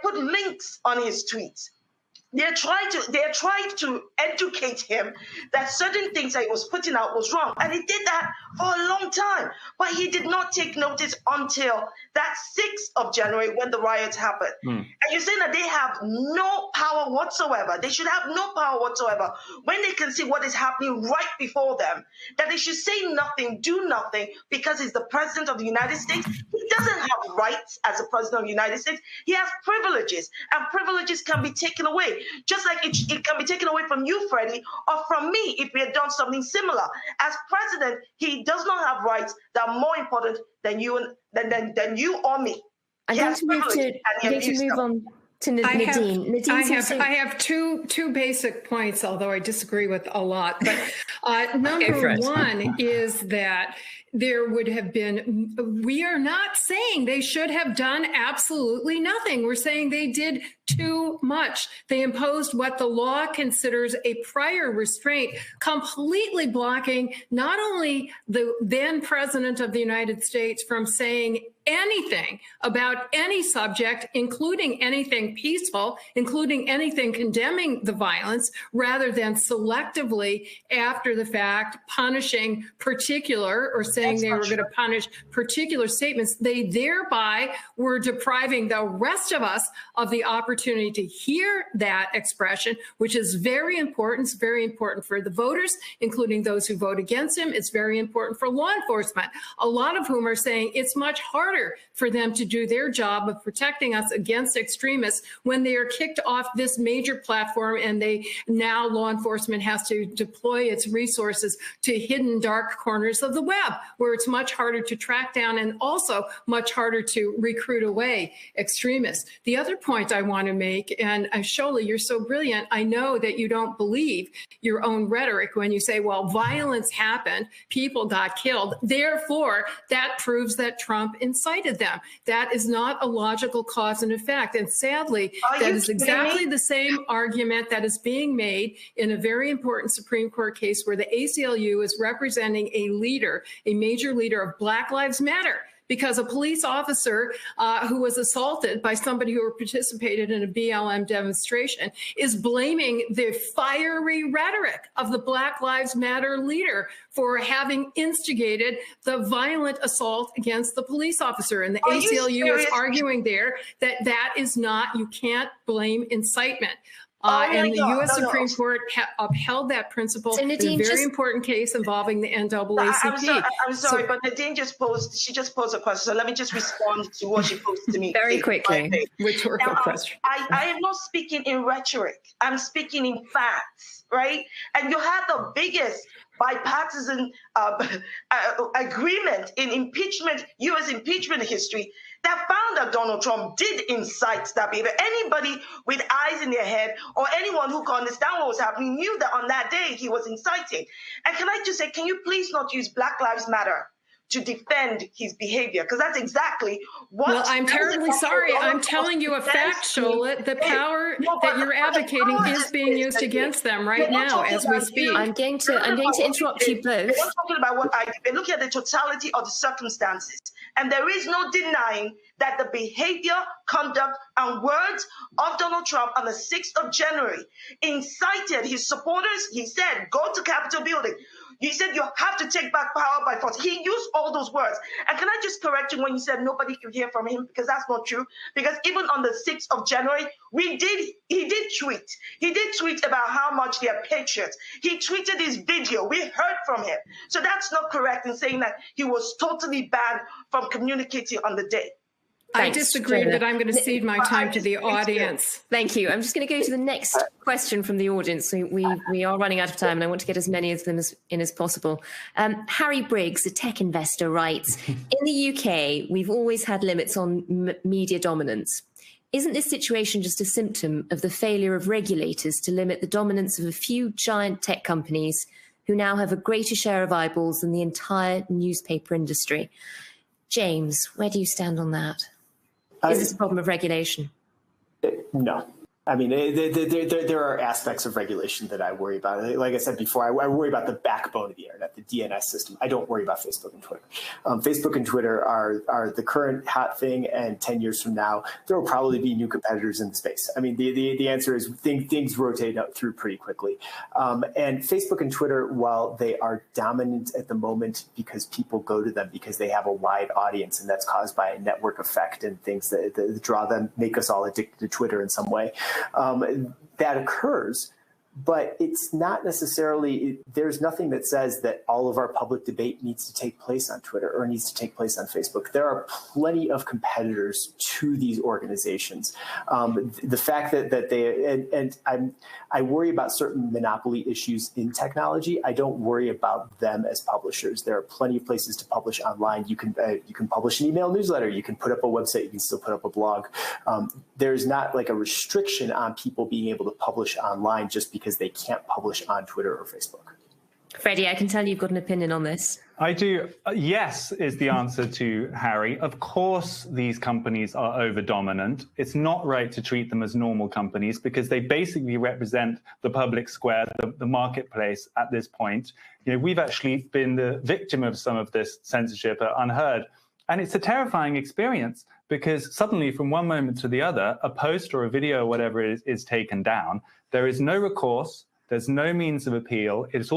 put links on his tweets. They're trying to educate him that certain things that he was putting out was wrong. And he did that for a long time. But he did not take notice until that 6th of January when the riots happened. And you're saying that they have no power whatsoever. They should have no power whatsoever when they can see what is happening right before them. That they should say nothing, do nothing, because he's the president of the United States. He doesn't have rights as the president of the United States. He has privileges, and privileges can be taken away. Just like it can be taken away from you, Freddie, or from me if we had done something similar. As president, he does not have rights that are more important than you or me. I'm going to move on to Nadine. I have two basic points, although I disagree with a lot. But number one is that there would have been, we are not saying they should have done absolutely nothing. We're saying they did too much. They imposed what the law considers a prior restraint, completely blocking not only the then president of the United States from saying anything about any subject, including anything peaceful, including anything condemning the violence, rather than selectively after the fact punishing particular or saying they were going to punish particular statements. They thereby were depriving the rest of us of the opportunity to hear that expression, which is very important. It's very important for the voters, including those who vote against him. It's very important for law enforcement, a lot of whom are saying it's much harder for them to do their job of protecting us against extremists when they are kicked off this major platform, and now law enforcement has to deploy its resources to hidden dark corners of the web where it's much harder to track down and also much harder to recruit away extremists. The other point I want to make, and Shola, you're so brilliant, I know that you don't believe your own rhetoric when you say, well, violence happened, people got killed, therefore that proves that Trump incited them. That is not a logical cause and effect. And sadly, that is exactly the same argument that is being made in a very important Supreme Court case where the ACLU is representing a leader, a major leader of Black Lives Matter, because a police officer who was assaulted by somebody who participated in a BLM demonstration is blaming the fiery rhetoric of the Black Lives Matter leader for having instigated the violent assault against the police officer. And the ACLU is arguing there that that is not, you can't blame incitement. And the U.S. Supreme Court upheld that principle in a very important case involving the NAACP. I'm sorry, but Nadine just posed a question. So let me just respond to what she posed to me. Very quickly. Rhetorical question. I am not speaking in rhetoric. I'm speaking in facts, right? And you had the biggest bipartisan agreement in impeachment, U.S. impeachment history, that found that Donald Trump did incite that behavior. Anybody with eyes in their head or anyone who could understand what was happening knew that on that day he was inciting. And can I just say, can you please not use Black Lives Matter to defend his behavior? Because that's exactly what... Well, I'm terribly sorry. I'm telling you a fact, Shola. The power that you're advocating is being used against them right now as we speak. I'm going to interrupt you both. We're not talking about what I did. We're looking at the totality of the circumstances. And there is no denying that the behavior, conduct, and words of Donald Trump on the 6th of January incited his supporters. He said, go to Capitol building. He said, you have to take back power by force. He used all those words. And can I just correct you when you said nobody could hear from him? Because that's not true. Because even on the 6th of January, he did tweet. He did tweet about how much they are patriots. He tweeted his video. We heard from him. So that's not correct in saying that he was totally banned from communicating on the day. I disagree, but I'm going to cede my time to the audience. Thank you. I'm just going to go to the next question from the audience. We are running out of time, and I want to get as many of them as possible. Harry Briggs, a tech investor, writes, in the UK, we've always had limits on media dominance. Isn't this situation just a symptom of the failure of regulators to limit the dominance of a few giant tech companies who now have a greater share of eyeballs than the entire newspaper industry? James, where do you stand on that? Is this a problem of regulation? No. I mean, there are aspects of regulation that I worry about. Like I said before, I worry about the backbone of the internet, the DNS system. I don't worry about Facebook and Twitter. Facebook and Twitter are the current hot thing, and 10 years from now, there will probably be new competitors in the space. I mean, the answer is things rotate up through pretty quickly. And Facebook and Twitter, while they are dominant at the moment because people go to them because they have a wide audience, and that's caused by a network effect and things that draw them, make us all addicted to Twitter in some way. That occurs, but it's not necessarily, there's nothing that says that all of our public debate needs to take place on Twitter or needs to take place on Facebook. There are plenty of competitors to these organizations. The fact that they, I worry about certain monopoly issues in technology. I don't worry about them as publishers. There are plenty of places to publish online. You can publish an email newsletter. You can put up a website. You can still put up a blog. There's not like a restriction on people being able to publish online just because they can't publish on Twitter or Facebook. Freddie, I can tell you've got an opinion on this. I do. Yes is the answer to Harry. Of course, these companies are over-dominant. It's not right to treat them as normal companies because they basically represent the public square, the marketplace at this point. You know, we've actually been the victim of some of this censorship at Unheard. And it's a terrifying experience because suddenly from one moment to the other, a post or a video or whatever it is taken down. There is no recourse. There's no means of appeal. It's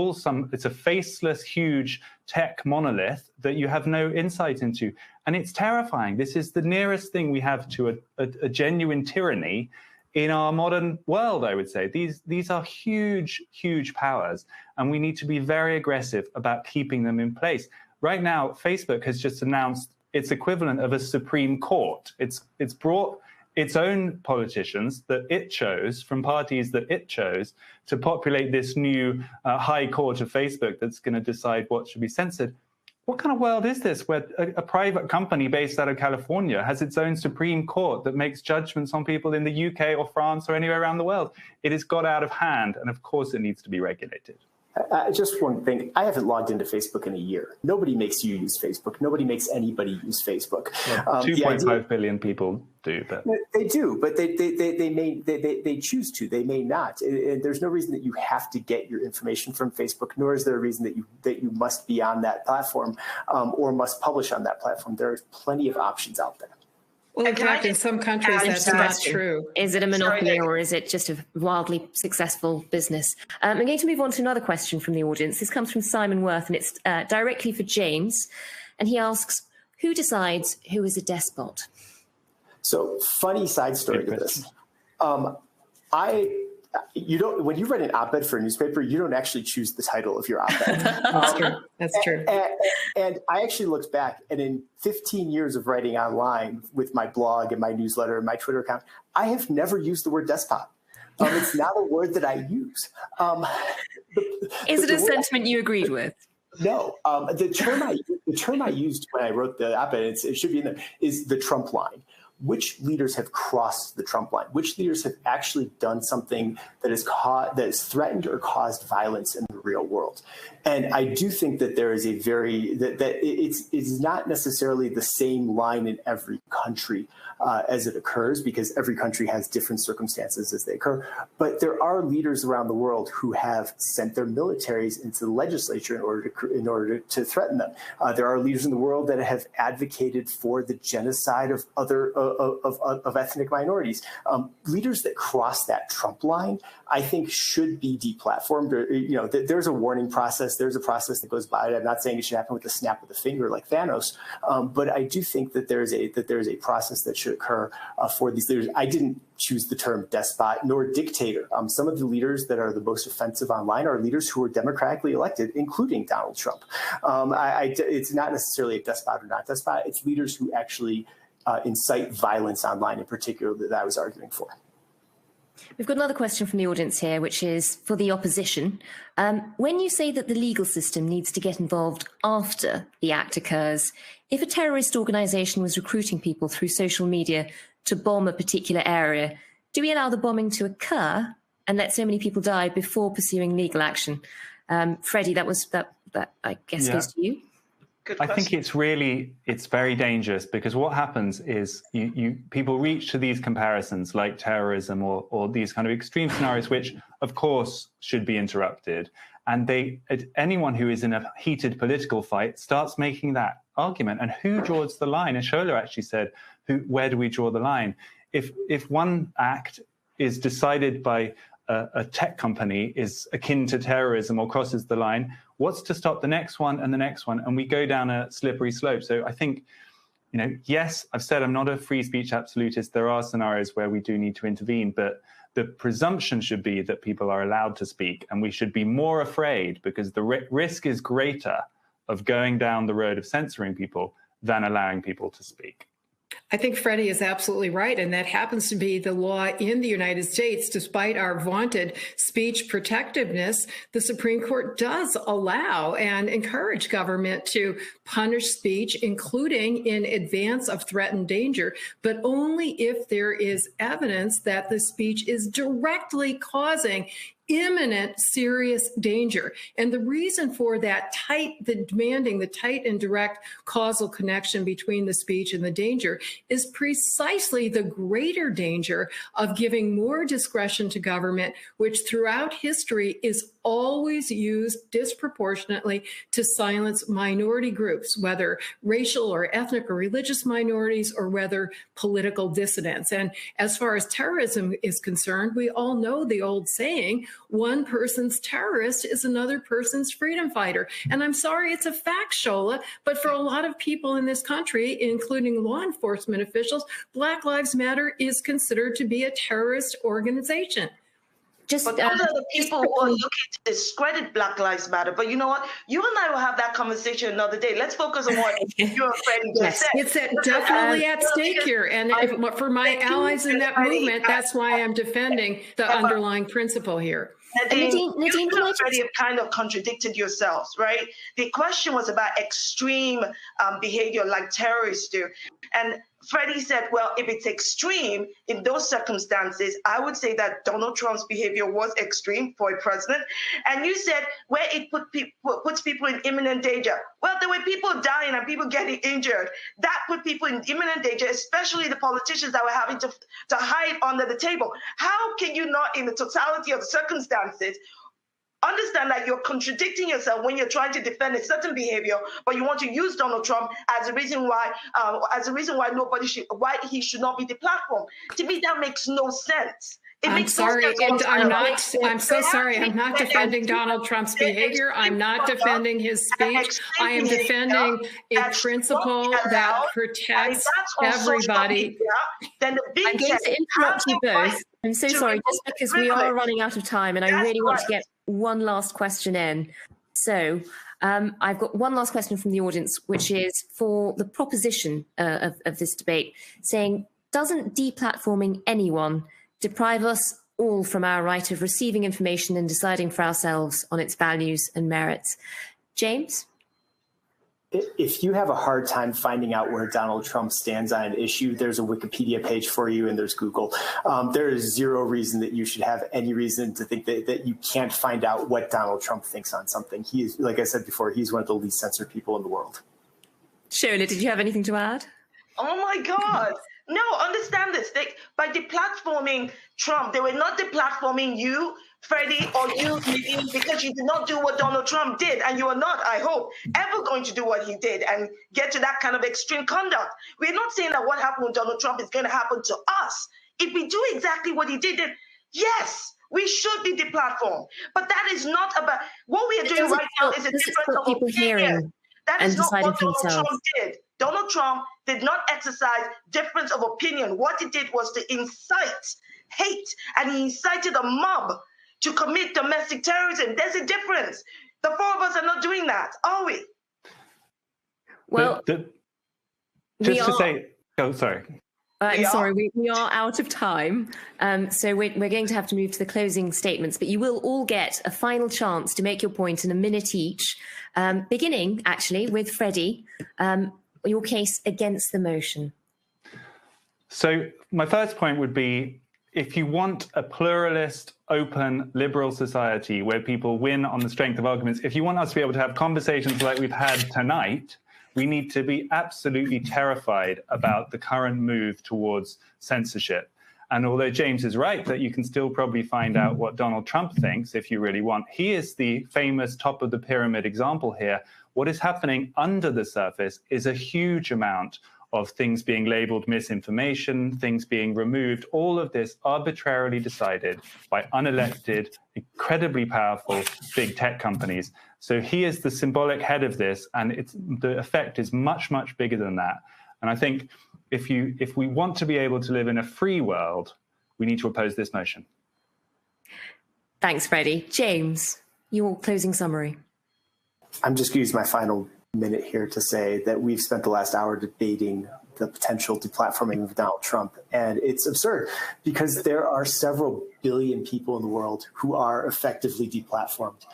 a faceless, huge tech monolith that you have no insight into. And it's terrifying. This is the nearest thing we have to a genuine tyranny in our modern world, I would say. These are huge, huge powers, and we need to be very aggressive about keeping them in place. Right now, Facebook has just announced its equivalent of a Supreme Court. It's brought its own politicians that it chose from parties that it chose to populate this new high court of Facebook that's going to decide what should be censored. What kind of world is this where a private company based out of California has its own Supreme Court that makes judgments on people in the UK or France or anywhere around the world? It has got out of hand, and of course it needs to be regulated. Just one thing. I haven't logged into Facebook in a year. Nobody makes you use Facebook. Nobody makes anybody use Facebook. Well, 2.5 billion people do, but they do. But they choose to. They may not. And there's no reason that you have to get your information from Facebook. Nor is there a reason that you must be on that platform or must publish on that platform. There's plenty of options out there. Well, in fact, in some countries, that's not true. Is it a monopoly or is it just a wildly successful business? I'm going to move on to another question from the audience. This comes from Simon Worth, and it's directly for James. And he asks, who decides who is a despot? So, funny side story to this. When you write an op-ed for a newspaper, you don't actually choose the title of your op-ed. That's true. That's true. And I actually looked back, and in 15 years of writing online with my blog and my newsletter and my Twitter account, I have never used the word despot. It's not a word that I use. Is it a sentiment you agreed with? No. The term I used when I wrote the op-ed, it should be in there, is the Trump line. Which leaders have crossed the Trump line? Which leaders have actually done something that has threatened or caused violence in the real world? And I do think that there is it's not necessarily the same line in every country as it occurs, because every country has different circumstances as they occur. But there are leaders around the world who have sent their militaries into the legislature in order to threaten them. There are leaders in the world that have advocated for the genocide of other of ethnic minorities. Leaders that cross that Trump line, I think, should be deplatformed. There's a warning process. There's a process that goes by it. I'm not saying it should happen with the snap of the finger like Thanos, but I do think that there is a process that should occur for these leaders. I didn't choose the term despot nor dictator. Some of the leaders that are the most offensive online are leaders who are democratically elected, including Donald Trump. It's not necessarily a despot or not despot. It's leaders who actually incite violence online in particular that I was arguing for. We've got another question from the audience here, which is for the opposition. When you say that the legal system needs to get involved after the act occurs, if a terrorist organization was recruiting people through social media to bomb a particular area, do we allow the bombing to occur and let so many people die before pursuing legal action? Freddie, that I guess goes to you. I think it's very dangerous, because what happens is people reach to these comparisons like terrorism or these kind of extreme scenarios, which of course should be interrupted. And anyone who is in a heated political fight starts making that argument. And who draws the line? And Shola actually said, where do we draw the line? If one act is decided by a tech company is akin to terrorism or crosses the line, what's to stop the next one and the next one? And we go down a slippery slope. So I think, yes, I've said I'm not a free speech absolutist. There are scenarios where we do need to intervene, but the presumption should be that people are allowed to speak, and we should be more afraid, because the risk is greater of going down the road of censoring people than allowing people to speak. I think Freddie is absolutely right, and that happens to be the law in the United States. Despite our vaunted speech protectiveness, the Supreme Court does allow and encourage government to punish speech, including in advance of threatened danger, but only if there is evidence that the speech is directly causing imminent serious danger. And the reason for that demanding the tight and direct causal connection between the speech and the danger is precisely the greater danger of giving more discretion to government, which throughout history is always used disproportionately to silence minority groups, whether racial or ethnic or religious minorities, or whether political dissidents. And as far as terrorism is concerned, we all know the old saying, one person's terrorist is another person's freedom fighter. And I'm sorry, it's a fact, Shola, but for a lot of people in this country, including law enforcement officials, Black Lives Matter is considered to be a terrorist organization. But those are the people who are looking to discredit Black Lives Matter. But you know what? You and I will have that conversation another day. Let's focus on what you and Freddie just said. It's definitely at stake here. And for my allies in that movement, that's why I'm defending the underlying principle here. Nadine, you and Freddie have kind of contradicted yourselves, right? The question was about extreme behavior like terrorists do. And Freddie said, well, if it's extreme in those circumstances, I would say that Donald Trump's behavior was extreme for a president. And you said where it puts people in imminent danger. Well, there were people dying and people getting injured. That put people in imminent danger, especially the politicians that were having to hide under the table. How can you not, in the totality of circumstances, understand that you're contradicting yourself when you're trying to defend a certain behavior, but you want to use Donald Trump as a reason why why he should not be deplatformed? To me, that makes no sense. I'm sorry, and I'm so sorry. I'm not defending Donald Trump's behavior. I'm not defending his speech. I am defending a principle that protects everybody. I'm going to interrupt you both. I'm so sorry, just because we are running out of time, and I really want to get one last question in. So I've got one last question from the audience, which is for the proposition of this debate, saying, doesn't deplatforming anyone deprive us all from our right of receiving information and deciding for ourselves on its values and merits? James? If you have a hard time finding out where Donald Trump stands on an issue, there's a Wikipedia page for you, and there's Google. There is zero reason that you should have any reason to think that you can't find out what Donald Trump thinks on something. He's, like I said before, he's one of the least censored people in the world. Shola, did you have anything to add? Oh my God. No, understand this. By deplatforming Trump, they were not deplatforming you, Freddie, or you, Nadine, because you did not do what Donald Trump did. And you are not, I hope, ever going to do what he did and get to that kind of extreme conduct. We're not saying that what happened with Donald Trump is going to happen to us. If we do exactly what he did, then yes, we should be deplatformed. But that is not about what we are doing right now is a difference of opinion. That is not what Donald Trump did. Donald Trump did not exercise difference of opinion. What he did was to incite hate, and he incited a mob to commit domestic terrorism. There's a difference. The four of us are not doing that, are we? Well, just to say, Oh, sorry. I'm sorry, we are out of time. So we're going to have to move to the closing statements, but you will all get a final chance to make your point in a minute each, beginning actually with Freddie, your case against the motion. So my first point would be, if you want a pluralist, open, liberal society where people win on the strength of arguments, if you want us to be able to have conversations like we've had tonight, we need to be absolutely terrified about the current move towards censorship. And although James is right that you can still probably find out what Donald Trump thinks if you really want, he is the famous top of the pyramid example here. What is happening under the surface is a huge amount of things being labeled misinformation, things being removed, all of this arbitrarily decided by unelected, incredibly powerful big tech companies. So he is the symbolic head of this, and the effect is much, much bigger than that. And I think if we want to be able to live in a free world, we need to oppose this motion. Thanks, Freddie. James, your closing summary. I'm just going to use my final minute here to say that we've spent the last hour debating the potential deplatforming of Donald Trump. And it's absurd because there are several billion people in the world who are effectively deplatformed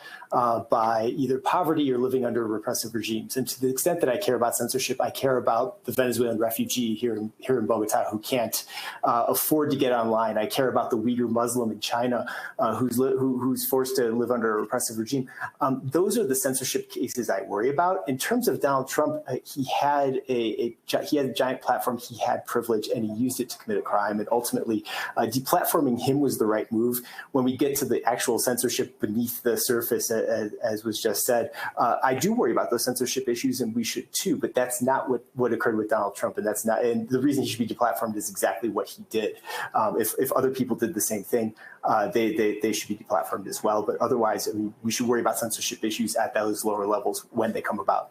by either poverty or living under repressive regimes. And to the extent that I care about censorship, I care about the Venezuelan refugee here in Bogota who can't afford to get online. I care about the Uyghur Muslim in China who's forced to live under a repressive regime. Those are the censorship cases I worry about. In terms of Donald Trump, he had a giant platform, he had privilege, and he used it to commit a crime. And ultimately, deplatforming him was the right move. When we get to the actual censorship beneath the surface, as was just said, I do worry about those censorship issues, and we should too. But that's not what occurred with Donald Trump, and and the reason he should be deplatformed is exactly what he did. If other people did the same thing, they should be deplatformed as well. But otherwise, I mean, we should worry about censorship issues at those lower levels when they come about.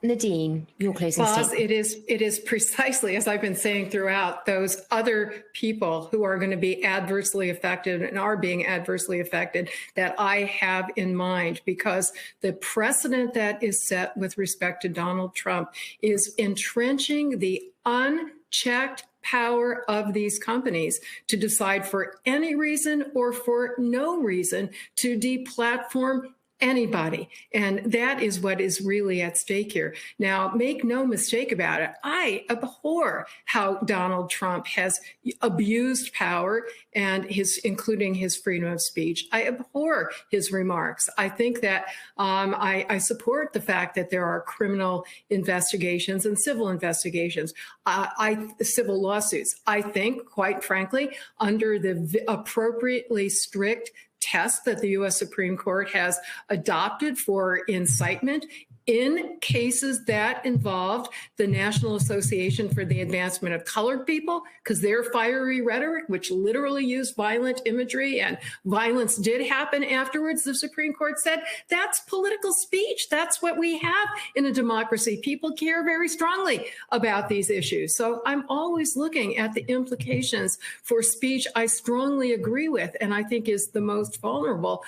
Nadine, your closing statement. It is precisely, as I've been saying throughout, those other people who are going to be adversely affected and are being adversely affected that I have in mind, because the precedent that is set with respect to Donald Trump is entrenching the unchecked power of these companies to decide for any reason or for no reason to deplatform anybody. And that is what is really at stake here. Now, make no mistake about it. I abhor how Donald Trump has abused power and including his freedom of speech. I abhor his remarks. I think that I support the fact that there are criminal investigations and civil investigations, civil lawsuits. I think, quite frankly, under the appropriately strict test that the U.S. Supreme Court has adopted for incitement in cases that involved the National Association for the Advancement of Colored People, because their fiery rhetoric, which literally used violent imagery and violence did happen afterwards, the Supreme Court said, that's political speech. That's what we have in a democracy. People care very strongly about these issues. So I'm always looking at the implications for speech I strongly agree with and I think is the most vulnerable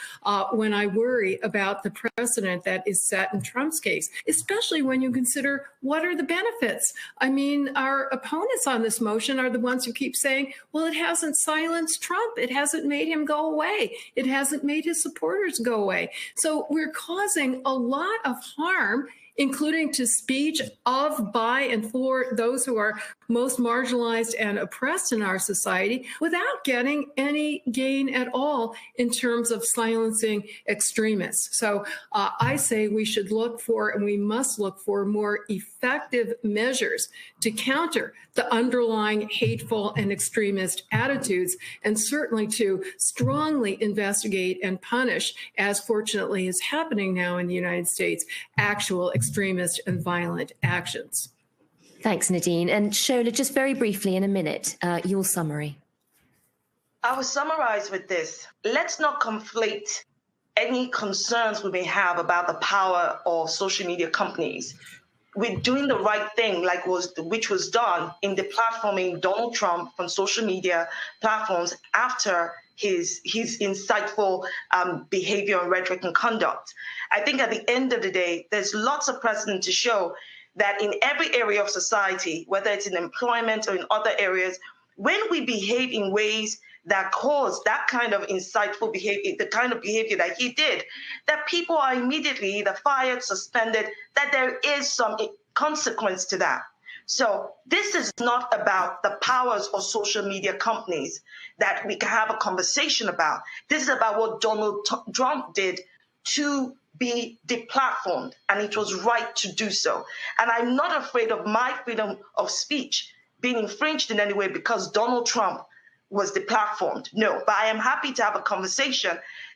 when I worry about the precedent that is set in Trump's case, especially when you consider what are the benefits. I mean, our opponents on this motion are the ones who keep saying, well, it hasn't silenced Trump. It hasn't made him go away. It hasn't made his supporters go away. So we're causing a lot of harm, including to speech of, by, and for those who are most marginalized and oppressed in our society, without getting any gain at all in terms of silencing extremists. So I say we should look for, and we must look for, more effective measures to counter the underlying hateful and extremist attitudes, and certainly to strongly investigate and punish, as fortunately is happening now in the United States, actual extremist and violent actions. Thanks, Nadine. And Shola, just very briefly in a minute, your summary. I will summarize with this. Let's not conflate any concerns we may have about the power of social media companies with doing the right thing, which was done in deplatforming Donald Trump from social media platforms after his insightful behavior and rhetoric and conduct. I think at the end of the day, there's lots of precedent to show that in every area of society, whether it's in employment or in other areas, when we behave in ways that cause that kind of insightful behavior, the kind of behavior that he did, that people are immediately either fired, suspended, that there is some consequence to that. So this is not about the powers of social media companies that we can have a conversation about. This is about what Donald Trump did to be deplatformed, and it was right to do so. And I'm not afraid of my freedom of speech being infringed in any way because Donald Trump was deplatformed. No, but I am happy to have a conversation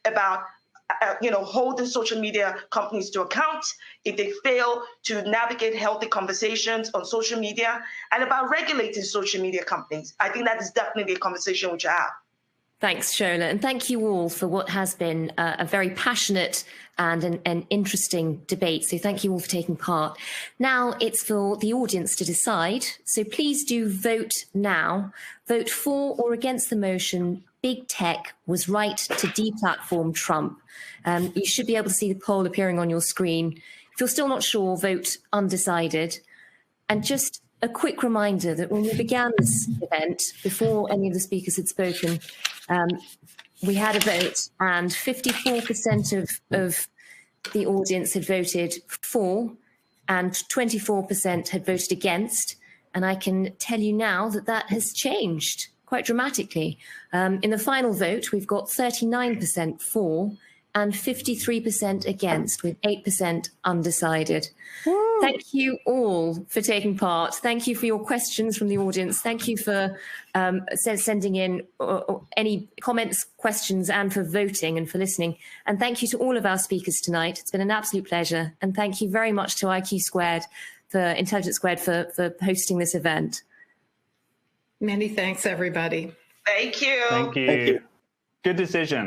about holding social media companies to account if they fail to navigate healthy conversations on social media, and about regulating social media companies. I think that is definitely a conversation we should have. Thanks, Shola, and thank you all for what has been a very passionate and an interesting debate. So thank you all for taking part. Now it's for the audience to decide. So please do vote now. Vote for or against the motion, Big Tech was right to deplatform Trump. You should be able to see the poll appearing on your screen. If you're still not sure, vote undecided. And just a quick reminder that when we began this event, before any of the speakers had spoken, we had a vote and 54% of the audience had voted for and 24% had voted against. And I can tell you now that that has changed quite dramatically. In the final vote, we've got 39% for and 53% against, with 8% undecided. Woo. Thank you all for taking part. Thank you for your questions from the audience. Thank you for sending in any comments, questions, and for voting and for listening. And thank you to all of our speakers tonight. It's been an absolute pleasure. And thank you very much to IQ Squared, for Intelligence Squared, for hosting this event. Many thanks, everybody. Thank you. Thank you. Thank you. Good decision.